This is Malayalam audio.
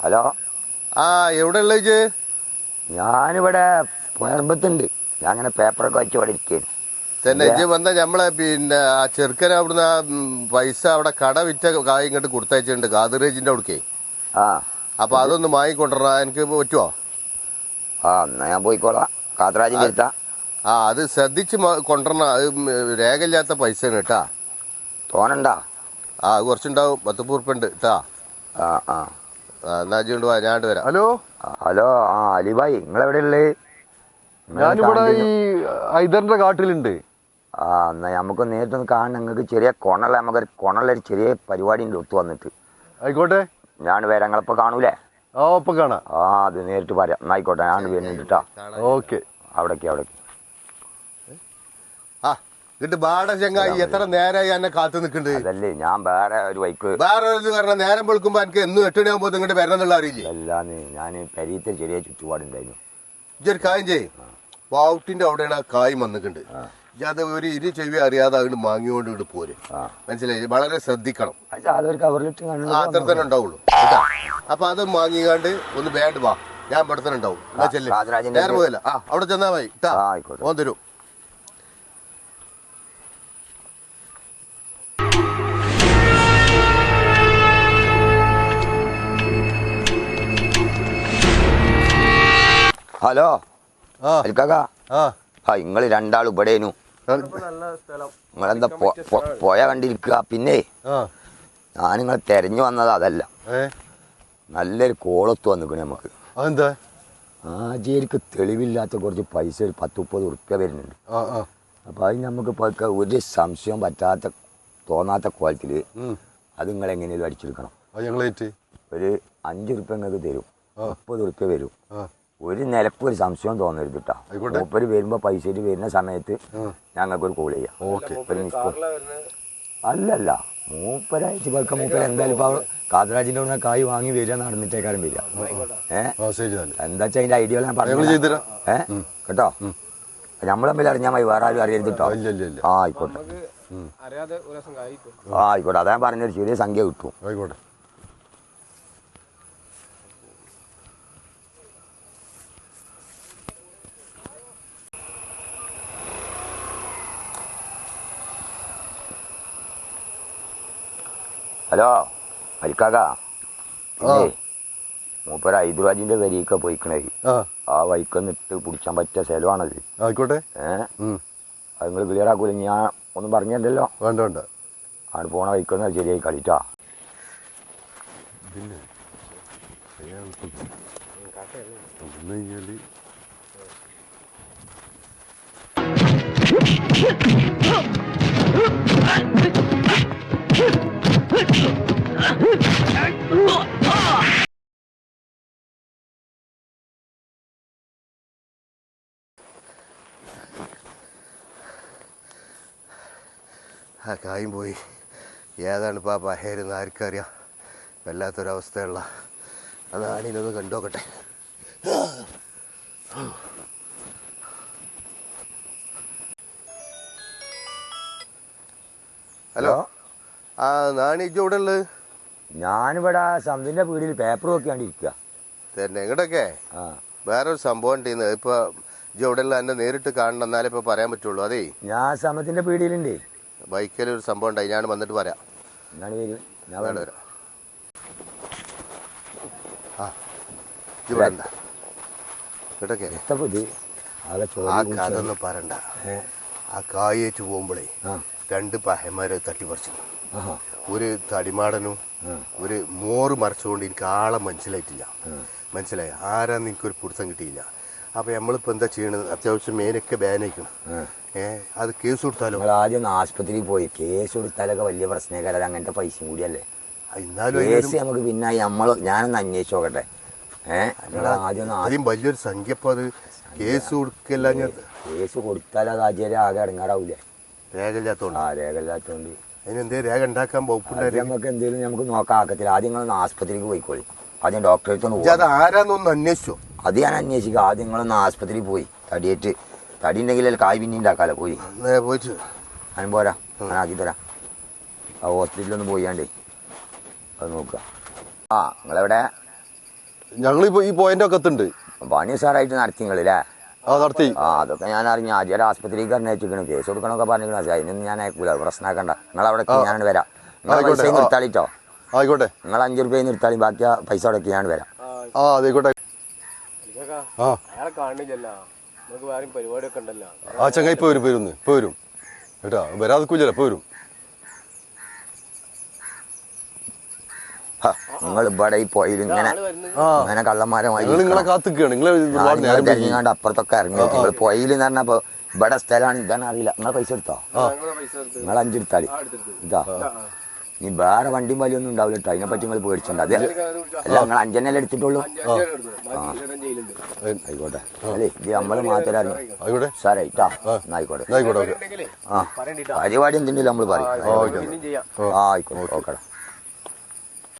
ഹലോ. ആ എവിടെ ഉള്ള ഇജ്ജ്? ഞാനിവിടെ പുറമ്പത്തുണ്ട്. ഞാൻ അങ്ങനെ പേപ്പറൊക്കെ വെച്ച് ഇവിടെ ഇരിക്കുകയാണ്. തന്നെ ഇജ്ജ് വന്ന നമ്മളെ പിന്നെ ആ ചെറുക്കൻ അവിടുന്ന് ആ പൈസ അവിടെ കട വിറ്റ കായ് ഇങ്ങോട്ട് കൊടുത്തയച്ചിട്ടുണ്ട് കാതിറേജിന്റെ അവിടേക്ക്. ആ അപ്പൊ അതൊന്ന് വാങ്ങിക്കൊണ്ടിരണ എനിക്ക് പറ്റുമോ? ആ എന്നാ ഞാൻ പോയിക്കോളാം. കാതറാജിന്റെ അടുത്താ? ആ അത് ശ്രദ്ധിച്ച് കൊണ്ടുവരണ. അത് രേഖയില്ലാത്ത പൈസയാണ് കേട്ടാ. തോനണ്ടാ? ആ അത് കുറച്ചുണ്ടാവും. 10 ഉറുപ്പുണ്ട് കേട്ടാ. ആ ആ എന്നാ അജിണ്ട് വാ, ഞാണ്ട് വരാം. Hello hello. ആ അലിഭായി, നിങ്ങളെവിടെ ഉള്ളത്? ഞാനിവിടെ ഈ ഹൈദറിന്റെ കാട്ടിലുണ്ട്. ആ എന്നാ നമുക്ക് നേരിട്ടൊന്ന് കാണണം. നിങ്ങൾക്ക് ചെറിയ നമുക്കൊരു കൊണുള്ളൊരു ചെറിയ പരിപാടി ഉണ്ട് ഒത്തു വന്നിട്ട്. ആയിക്കോട്ടെ, ഞാൻ വരാം. നിങ്ങളിപ്പോൾ കാണൂലേ? ആ ഒപ്പം കാണാം. ആ അത് നേരിട്ട് പറയാം. എന്നായിക്കോട്ടെ, ഞാൻ വരുന്നുണ്ട് കേട്ടോ. ഓക്കെ. അവിടേക്ക്. ആ എന്നിട്ട് ബാട ചങ്ങായി എത്ര നേരമായി എന്നെ കാത്തു നിൽക്കുന്നുണ്ട്? അതല്ലേ, ഞാൻ വേറെ ഒരു വൈക്ക് വേറെ പറഞ്ഞ നേരം വെളുക്കുമ്പോ എനിക്ക് എന്നും 8 മണിയാകുമ്പോ ഇങ്ങോട്ട് വരണം എന്നുള്ള അറിയില്ലേ? അല്ലാന്ന് ഞാൻ പെരീത്തെ ചെറിയ ചുറ്റുപാടുണ്ടായിരുന്നു. ഇതൊരു കാര്യം ചെയ്യും, വാവുട്ടിന്റെ അവിടെയാണ് ആ കായ് വന്നിട്ടുണ്ട്. അത് ഒരു ചെവി അറിയാതെ അങ്ങോട്ട് മാങ്ങിയോണ്ട് ഇങ്ങോട്ട് പോര്. മനസ്സിലായി? വളരെ ശ്രദ്ധിക്കണം. അതൊരു കവറിലിട്ട് അത്ര തന്നെ ഉണ്ടാവുള്ളൂ. അപ്പൊ അത് മാങ്ങിക്കാണ്ട് ഒന്ന് വേണ്ട വാ, ഞാൻ ഇവിടെ തന്നെ ഉണ്ടാവും. നേരം പോയല്ല. ആ അവിടെ ചെന്നാ മതി. ഓൻ തരും. ഹലോ അൽക്കാക്ക. ആ നിങ്ങൾ രണ്ടാളും ഇവിടേനു. നിങ്ങളെന്താ പോയ കണ്ടിരിക്കുക? പിന്നെ ഞാൻ നിങ്ങളെ തെരഞ്ഞു വന്നത് അതല്ല, നല്ലൊരു കോളത്ത് വന്നിക്കണേ നമുക്ക്. അതെന്താ? ആജേരിക്ക് തെളിവില്ലാത്ത കുറച്ച് പൈസ, ഒരു 10-30 ഉറുപ്പ്യ വരുന്നുണ്ട്. അപ്പൊ അത് നമുക്ക് ഒരു സംശയം തോന്നാത്ത കോലത്തിൽ അത് നിങ്ങൾ എങ്ങനെയും അടിച്ചെടുക്കണം. ഒരു 5 ഉറുപ്പ്യ നിങ്ങൾക്ക് തരും, 30 ഉറുപ്പ്യ വരും. ഒരു നിലക്ക് ഒരു സംശയം തോന്നരുത് കേട്ടോ. മൂപ്പര് വരുമ്പോ പൈസ വരുന്ന സമയത്ത് ഞങ്ങൾക്കൊരു കോൾ ചെയ്യാം. അല്ലല്ല, മൂപ്പരാഴ്ച പക്ക മൂപ്പര് എന്തായാലും ഇപ്പൊ കാതറാജിന്റെ അവിടെ കായ് വാങ്ങി വരിക, നടന്നിട്ടേക്കാരും വരിക. എന്താ വെച്ചാൽ അതിന്റെ ഐഡിയ ഞാൻ പറഞ്ഞു കേട്ടോ. നമ്മൾ തമ്മിൽ അറിഞ്ഞാൽ മതി, വേറെ ആരും അറിയരുത് കേട്ടോ. ആയിക്കോട്ടെ. ആയിക്കോട്ടെ, അതാ പറഞ്ഞൊരു ചെറിയ സംഖ്യ കിട്ടും. ആയിക്കോട്ടെ. ഹലോ അലിക്കാക്ക. മൂപ്പര് ഹൈദരാബാദിന്റെ വരിയൊക്കെ പോയിക്കണേ. ആ വൈക്കൊന്ന് ഇട്ട് പിടിച്ചാൻ പറ്റിയ സ്ഥലമാണത്. ആയിക്കോട്ടെ. അത് നിങ്ങൾ ക്ലിയർ ആക്കൂല? ഞാൻ ഒന്നും പറഞ്ഞല്ലോ. വേണ്ട വേണ്ട, അവിടെ പോണ വൈക്കൊന്ന് ശരിയായി കളിച്ചാ. ആ കായും പോയി. ഏതാണ് ഇപ്പം ആ പഹേരുന്ന് ആർക്കറിയാം. വല്ലാത്തൊരവസ്ഥയുള്ള അത് ആണിനൊന്ന് കണ്ടോക്കട്ടെ. ഹലോ. ആ നാണി ഇജ്ജ് ഇവിടെ ഉള്ളത്? ഞാനിവിടെ സന്ധിന്റെ വീടിൽ പേപ്പർ നോക്കിയാണ്ടിരിക്കുക തന്നെ. ഇങ്ങോട്ടൊക്കെ വേറൊരു സംഭവം ഉണ്ട്. ഇപ്പൊ ഇജ്ജ് ഇവിടെ ഉള്ള എന്നെ നേരിട്ട് കാണണം, എന്നാലേ ഇപ്പൊ പറയാൻ പറ്റുള്ളൂ. അതേ, ഞാൻ സമത്തിന്റെ പീടിയിലുണ്ട്. ബൈക്കിൽ ഒരു സംഭവം ഉണ്ടായി, ഞാൻ വന്നിട്ട് പറയാം. ഞാൻ വരാം. ആ ഇവിടെ എന്താ ഇങ്ങോട്ടൊക്കെ ആ കഥ ഒന്നും പറയണ്ട. ആ കായേറ്റ് പോകുമ്പോഴേ 2 പഹന്മാരെ തട്ടിപ്പറിച്ചു. ഒരു തടിമാടനും ഒരു മോറ് മറിച്ചുകൊണ്ട് എനിക്ക് ആളെ മനസ്സിലായിട്ടില്ല. മനസ്സിലായി? ആരാന്ന് എനിക്കൊരു പിടുത്തം കിട്ടിയില്ല. അപ്പൊ നമ്മളിപ്പോ എന്താ ചെയ്യണത്? അത്യാവശ്യം മേനൊക്കെ ബാനയിക്കണം. അത് കേസ് കൊടുത്താലോ? ആദ്യം ആശുപത്രിയിൽ പോയി കേസ് കൊടുത്താലൊക്കെ വലിയ പ്രശ്നക്കാരത്. അങ്ങനത്തെ പൈസയും കൂടിയല്ലേ. എന്നാലും കേസ് നമുക്ക് പിന്നെ ഞാനൊന്ന് അന്വേഷിച്ച് നോക്കട്ടെ. ആദ്യം വലിയൊരു സംഖ്യ. അപ്പൊ അത് കേസ് കൊടുക്കല്ല. കേസ് കൊടുത്താൽ അത് ആചാര്യ ആകെ ഇടങ്ങാറാവൂലേ? രേഖയില്ലാത്തോണ്ട്. രേഖയില്ലാത്തോണ്ട് അതിനെന്തേ രേഖ ഉണ്ടാക്കാൻ പോകും. നമുക്ക് എന്തെങ്കിലും നമുക്ക് നോക്കാൻ ആക്കത്തില്ല. ആദ്യം നിങ്ങളൊന്ന് ആസ്പത്രിക്ക് പോയിക്കോളി. ആദ്യം ഡോക്ടറെ അടുത്തൊന്ന് അത് ആരാന്നൊന്ന് അന്വേഷിച്ചോ? അത് ഞാൻ അന്വേഷിക്കാം. ആദ്യം നിങ്ങളൊന്ന് ആസ്പത്രിയിൽ പോയി തടി ഉണ്ടെങ്കിൽ കായ് പിന്നെ ഉണ്ടാക്കാലോ. പോയിട്ട് ഞാൻ പോരാ, ഞാൻ ആക്കി തരാം. ആ ഹോസ്പിറ്റലൊന്ന് പോയാണ്ടേ അത് നോക്കുക. നിങ്ങളെവിടെ? ഞങ്ങളിപ്പോ ഈ പോയിന്റ് ഒക്കെ എത്തുന്നുണ്ട്. പണി സാറായിട്ട് നടത്തിങ്ങളില്ലേ? ആ നടത്തി. ആ അതൊക്കെ ഞാൻ അറിഞ്ഞു. ആദ്യം ഒരു ആസ്പത്രിക്ക് അന്വേഷിക്കണം, കേസ് കൊടുക്കണമൊക്കെ പറഞ്ഞിരിക്കണം. പക്ഷേ അതിനൊന്നും ഞാൻ അയക്കൂല, പ്രശ്നമാക്കണ്ട. നിങ്ങളവിടെ ഞാൻ വരാം. നിങ്ങൾ പൈസ നിർത്താളിട്ടോ. ആയിക്കോട്ടെ. നിങ്ങൾ 5 രൂപ നിർത്താളി, ബാക്കി പൈസ അടക്കി ഞാൻ വരാം. ആ ആയിക്കോട്ടെ. ആ ചങ്ങ ഇപ്പൊ വരും ഇപ്പൊ വരും കേട്ടാ, വരാതെ കൂലല്ല, ഇപ്പൊ വരും. നിങ്ങൾ ഇവിടെ ഈ പോയിൽ ഇങ്ങനെ കള്ളന്മാരമായി നിങ്ങളെ കാത്തിക്കാണ്. തെരഞ്ഞാണ്ട് അപ്പുറത്തൊക്കെ ഇറങ്ങി. നിങ്ങൾ പോയിൽ എന്ന് പറഞ്ഞപ്പോ ഇവിടെ സ്ഥലമാണ്, ഇതാണ് അറിയില്ല. നിങ്ങൾ പൈസ എടുത്തോ? നിങ്ങൾ 5 എടുത്താളി. ഇതാ നീ വേറെ വണ്ടിയും വലിയൊന്നും ഉണ്ടാവില്ല കേട്ടോ, അതിനെപ്പറ്റി നിങ്ങൾ പേടിച്ചിട്ടുണ്ട്. അത് അല്ല, നിങ്ങൾ 5 തന്നെ എടുത്തിട്ടുള്ളൂ. ആയിക്കോട്ടെ. അല്ലേ ഇത് നമ്മള് മാത്രമേ അറിഞ്ഞു സാറേട്ടാ. ആയിക്കോട്ടെ. ആ പരിപാടി എന്തുണ്ടെങ്കിലും നമ്മൾ പറയും. ആയിക്കോട്ടെ. ഓക്കെടാ.